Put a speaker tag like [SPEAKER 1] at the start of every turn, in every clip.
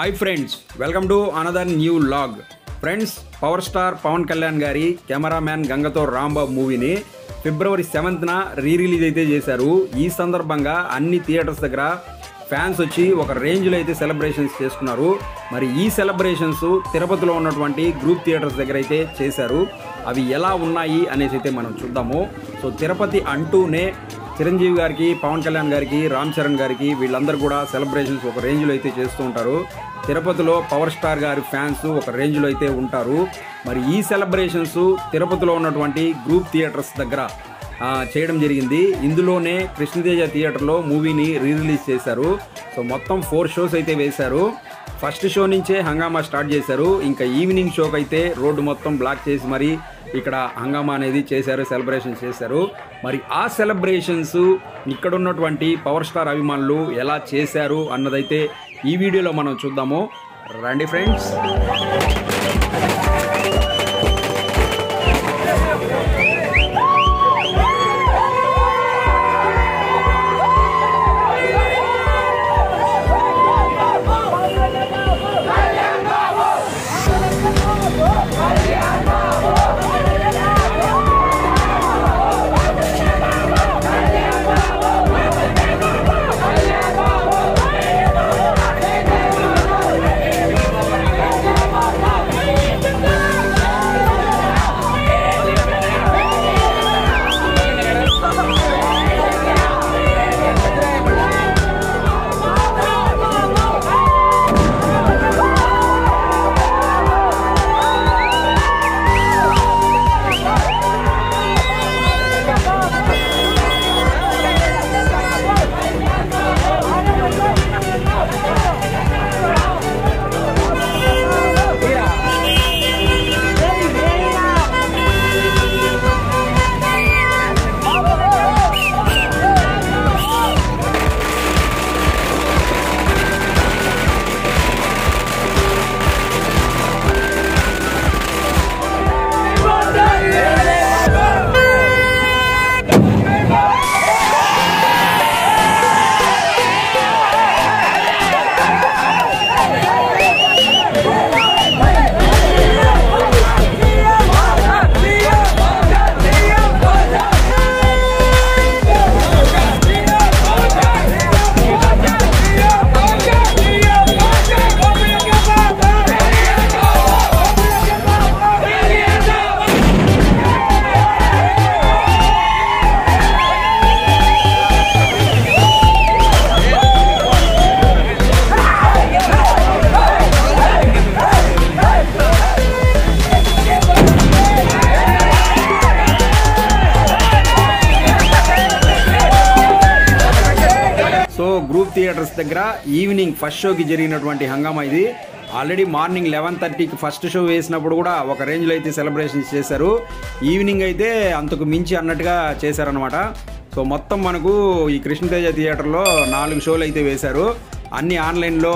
[SPEAKER 1] Hi friends, welcome to another new vlog. Friends, power star Pawan Kalyan గారి cameraman గంగతో Rambabu మూవీని ఫిబ్రవరి 7న release అయితే చేశారు. ఈ సందర్భంగా అన్ని థియేటర్స్ దగ్గర ఫ్యాన్స్ వచ్చి ఒక రేంజ్లో అయితే సెలబ్రేషన్స్ చేసుకున్నారు. మరి ఈ సెలబ్రేషన్స్ తిరుపతిలో ఉన్నటువంటి గ్రూప్ థియేటర్స్ దగ్గర అయితే చేశారు. అవి ఎలా ఉన్నాయి అనేసి అయితే మనం చూద్దాము. సో తిరుపతి అంటూనే చిరంజీవి గారికి, పవన్ కళ్యాణ్ గారికి, రామ్ చరణ్ గారికి వీళ్ళందరూ కూడా సెలబ్రేషన్స్ ఒక రేంజ్లో అయితే చేస్తూ ఉంటారు. తిరుపతిలో పవర్ స్టార్ గారి ఫ్యాన్స్ ఒక రేంజ్లో అయితే ఉంటారు. మరి ఈ సెలబ్రేషన్స్ తిరుపతిలో ఉన్నటువంటి గ్రూప్ థియేటర్స్ దగ్గర చేయడం జరిగింది. ఇందులోనే కృష్ణతేజ థియేటర్లో మూవీని రిలీజ్ చేశారు. సో మొత్తం 4 షోస్ అయితే వేశారు. ఫస్ట్ షో నుంచే హంగామా స్టార్ట్ చేశారు. ఇంకా ఈవినింగ్ షోకి అయితే రోడ్డు మొత్తం బ్లాక్ చేసి మరి ఇక్కడ హంగామా అనేది చేశారు, సెలబ్రేషన్స్ చేశారు. మరి ఆ సెలబ్రేషన్స్ ఇక్కడ ఉన్నటువంటి పవర్ స్టార్ అభిమానులు ఎలా చేశారు అన్నదైతే ఈ వీడియోలో మనం చూద్దాము. రండి ఫ్రెండ్స్. సో గ్రూప్ థియేటర్స్ దగ్గర ఈవినింగ్ ఫస్ట్ షోకి జరిగినటువంటి హంగామా ఇది. ఆల్రెడీ మార్నింగ్ 11:30కి ఫస్ట్ షో వేసినప్పుడు కూడా ఒక రేంజ్లో అయితే సెలబ్రేషన్స్ చేశారు. ఈవినింగ్ అయితే అంతకు మించి అన్నట్టుగా చేశారనమాట. సో మొత్తం మనకు ఈ కృష్ణతేజ థియేటర్లో 4 షోలు అయితే వేశారు. అన్నీ ఆన్లైన్లో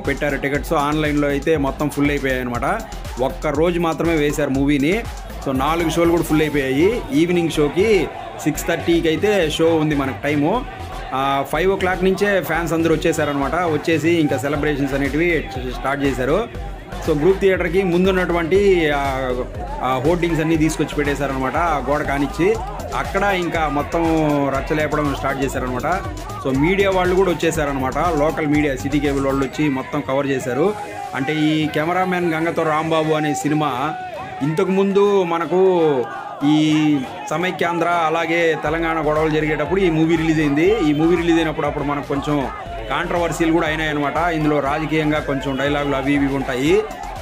[SPEAKER 1] పెట్టారు టికెట్స్. ఆన్లైన్లో అయితే మొత్తం ఫుల్ అయిపోయాయి అనమాట. ఒక్క రోజు మాత్రమే వేశారు మూవీని. సో 4 షోలు కూడా ఫుల్ అయిపోయాయి. ఈవినింగ్ షోకి 6:30కి అయితే షో ఉంది మనకు టైము. 5 o'clock నుంచే ఫ్యాన్స్ అందరూ వచ్చేసారనమాట. వచ్చేసి ఇంకా సెలబ్రేషన్స్ అనేటివి స్టార్ట్ చేశారు. సో గ్రూప్ థియేటర్కి ముందున్నటువంటి హోర్డింగ్స్ అన్నీ తీసుకొచ్చి పెట్టేశారనమాట. గోడ కానిచ్చి అక్కడ ఇంకా మొత్తం రచ్చలేపడం స్టార్ట్ చేశారనమాట. సో మీడియా వాళ్ళు కూడా వచ్చేసారనమాట. లోకల్ మీడియా, సిటీ కేబుల్ వాళ్ళు వచ్చి మొత్తం కవర్ చేశారు. అంటే ఈ కెమెరామ్యాన్ గంగతో రాంబాబు అనే సినిమా ఇంతకుముందు మనకు ఈ సమైక్యాంధ్ర అలాగే తెలంగాణ గొడవలు జరిగేటప్పుడు ఈ మూవీ రిలీజ్ అయింది. ఈ మూవీ రిలీజ్ అయినప్పుడు అప్పుడు మనకు కొంచెం కాంట్రవర్సీలు కూడా అయినాయి అనమాట. ఇందులో రాజకీయంగా కొంచెం డైలాగులు అవి ఇవి ఉంటాయి.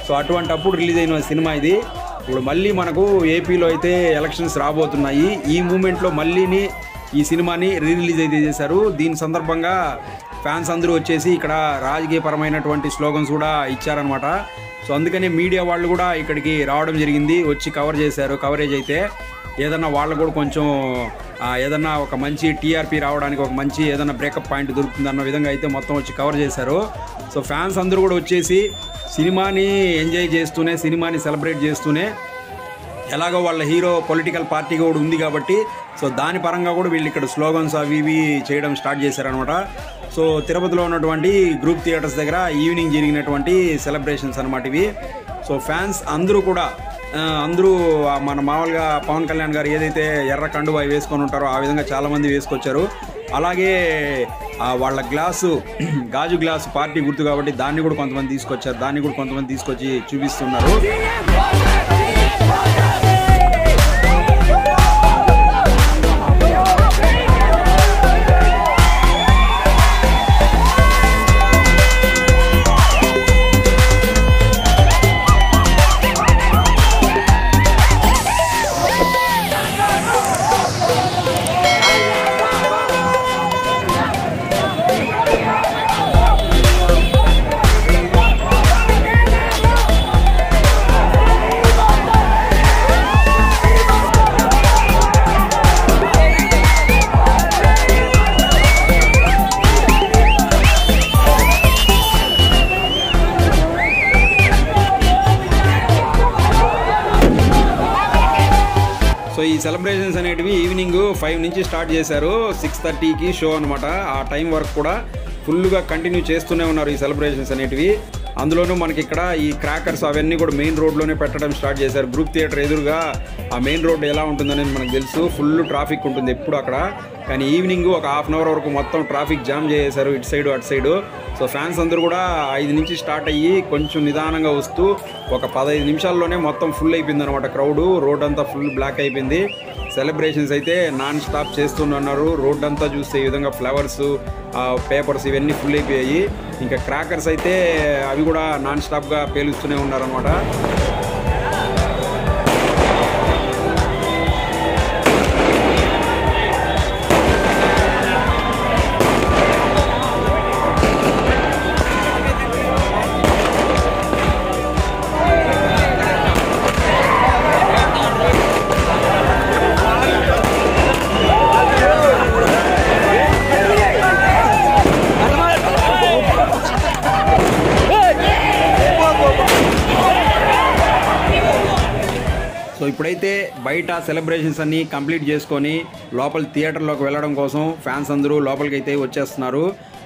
[SPEAKER 1] సో అటువంటి అప్పుడు రిలీజ్ అయిన సినిమా ఇది. ఇప్పుడు మళ్ళీ మనకు ఏపీలో అయితే ఎలక్షన్స్ రాబోతున్నాయి. ఈ మూమెంట్లో మళ్ళీని ఈ సినిమాని రిలీజ్ అయితే చేశారు. దీని సందర్భంగా ఫ్యాన్స్ అందరూ వచ్చేసి ఇక్కడ రాజకీయపరమైనటువంటి స్లోగన్స్ కూడా ఇచ్చారనమాట. సో అందుకనే మీడియా వాళ్ళు కూడా ఇక్కడికి రావడం జరిగింది, వచ్చి కవర్ చేశారు. కవరేజ్ అయితే ఏదన్నా వాళ్ళు కూడా కొంచెం ఏదన్నా ఒక మంచి టీఆర్పీ రావడానికి ఒక మంచి ఏదన్నా బ్రేకప్ పాయింట్ దొరుకుతుందన్న విధంగా అయితే మొత్తం వచ్చి కవర్ చేశారు. సో ఫ్యాన్స్ అందరూ కూడా వచ్చేసి సినిమాని ఎంజాయ్ చేస్తూనే, సినిమాని సెలబ్రేట్ చేస్తూనే ఎలాగో వాళ్ళ హీరో పొలిటికల్ పార్టీ కూడా ఉంది కాబట్టి సో దాని పరంగా కూడా వీళ్ళు ఇక్కడ స్లోగన్స్ అవి ఇవి చేయడం స్టార్ట్ చేశారనమాట. సో తిరుపతిలో ఉన్నటువంటి గ్రూప్ థియేటర్స్ దగ్గర ఈవినింగ్ జరిగినటువంటి సెలబ్రేషన్స్ అన్నమాట ఇవి. సో ఫ్యాన్స్ అందరూ కూడా అందరూ మన మామూలుగా పవన్ కళ్యాణ్ గారు ఏదైతే ఎర్ర కండువా వేసుకొని ఉంటారో ఆ విధంగా చాలామంది వేసుకొచ్చారు. అలాగే వాళ్ళ గాజు గ్లాసు పార్టీ గుర్తు కాబట్టి దాన్ని కూడా కొంతమంది తీసుకొచ్చారు, దాన్ని కూడా కొంతమంది తీసుకొచ్చి చూపిస్తున్నారు. సో ఈ సెలబ్రేషన్స్ అనేటివి ఈవినింగ్ 5 నుంచి స్టార్ట్ చేశారు. 6:30కి షో అనమాట. ఆ టైం వరకు కూడా ఫుల్గా కంటిన్యూ చేస్తూనే ఉన్నారు ఈ సెలబ్రేషన్స్ అనేటివి. అందులోనూ మనకి ఇక్కడ ఈ క్రాకర్స్ అవన్నీ కూడా మెయిన్ రోడ్లోనే పెట్టడం స్టార్ట్ చేశారు. గ్రూప్ థియేటర్ ఎదురుగా ఆ మెయిన్ రోడ్ ఎలా ఉంటుందనేది మనకు తెలుసు. ఫుల్ ట్రాఫిక్ ఉంటుంది ఎప్పుడు అక్కడ. కానీ ఈవినింగ్ ఒక హాఫ్ అన్ అవర్ వరకు మొత్తం ట్రాఫిక్ జామ్ చేసేశారు ఇటు సైడు అటు సైడు. సో ఫ్యాన్స్ అందరూ కూడా 5 నుంచి స్టార్ట్ అయ్యి కొంచెం నిదానంగా వస్తూ ఒక 15 నిమిషాల్లోనే మొత్తం ఫుల్ అయిపోయింది అనమాట క్రౌడు. రోడ్ అంతా ఫుల్ బ్లాక్ అయిపోయింది. సెలబ్రేషన్స్ అయితే నాన్ స్టాప్ చేస్తున్నారు. రోడ్ అంతా చూస్తే ఈ విధంగా ఫ్లవర్స్, పేపర్స్ ఇవన్నీ ఫుల్ అయిపోయాయి. ఇంకా క్రాకర్స్ అయితే అవి కూడా నాన్ స్టాప్గా పేలుస్తూనే ఉన్నారనమాట. సో ఇప్పుడైతే బయట సెలబ్రేషన్స్ అన్నీ కంప్లీట్ చేసుకొని లోపల థియేటర్లోకి వెళ్ళడం కోసం ఫ్యాన్స్ అందరూ లోపలికి అయితే వచ్చేస్తున్నారు.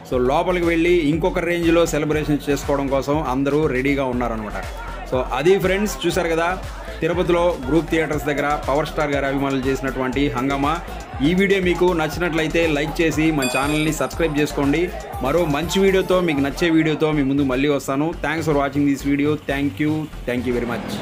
[SPEAKER 1] సో లోపలికి వెళ్ళి ఇంకొక రేంజ్లో సెలబ్రేషన్స్ చేసుకోవడం కోసం అందరూ రెడీగా ఉన్నారనమాట. సో అది ఫ్రెండ్స్, చూసారు కదా తిరుపతిలో గ్రూప్ థియేటర్స్ దగ్గర పవర్ స్టార్ గారి అభిమానులు చేసినటువంటి హంగామా. ఈ వీడియో మీకు నచ్చినట్లయితే లైక్ చేసి మన ఛానల్ని సబ్స్క్రైబ్ చేసుకోండి. మరో మంచి వీడియోతో, మీకు నచ్చే వీడియోతో మీ ముందు మళ్ళీ వస్తాను. Thanks for watching this video. Thank you very much.